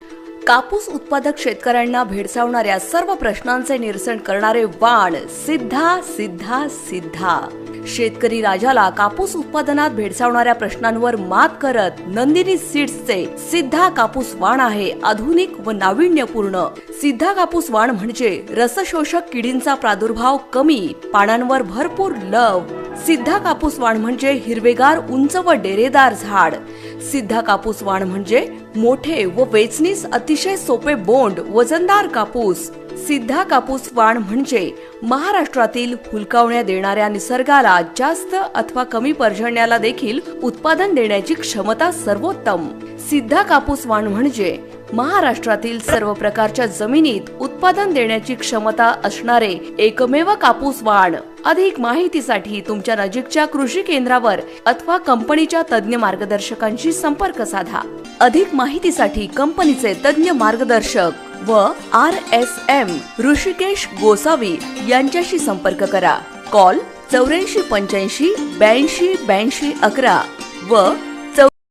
कापूस उत्पादक शेतकऱ्यांना भेडसावणाऱ्या सर्व प्रश्नांचे निरसन करणारे वाण सिद्धा सिद्धा सिद्धा। शेतकरी राजाला कापूस उत्पादनात भेडसावणाऱ्या प्रश्नांवर मात करत नंदिनी सीड्सचे सिद्धा कापूस वाण आहे आधुनिक व नाविन्यपूर्ण। सिद्धा कापूस वाण म्हणजे रसशोषक किडींचा प्रादुर्भाव कमी, पानांवर भरपूर लव। सिद्धा कापूस वाण म्हणजे हिरवेगार उंच व डेरेदार झाड। सिद्धा कापूस वाण म्हणजे मोठे व वेचणीस अतिशय सोपे बोंड, वजनदार कापूस। सिद्धा कापूस वाण म्हणजे महाराष्ट्रातील हुलकावण्या देणाऱ्या निसर्गाला जास्त अथवा कमी पर्जन्याला देखील उत्पादन देण्याची क्षमता सर्वोत्तम। सिद्धा कापूस वाण म्हणजे महाराष्ट्रातील सर्व प्रकारच्या जमिनीत उत्पादन देण्याची क्षमता असणारे एकमेव कापूस वाण। अधिक माहितीसाठी तुमच्या नजीकच्या कृषी केंद्रावर अथवा कंपनीच्या तज्ञ मार्गदर्शकांशी संपर्क साधा। अधिक माहितीसाठी कंपनीचे तज्ञ मार्गदर्शक व RSM ऋषिकेश गोसावी यांच्याशी संपर्क करा। कॉल 84 85 82 82 11 व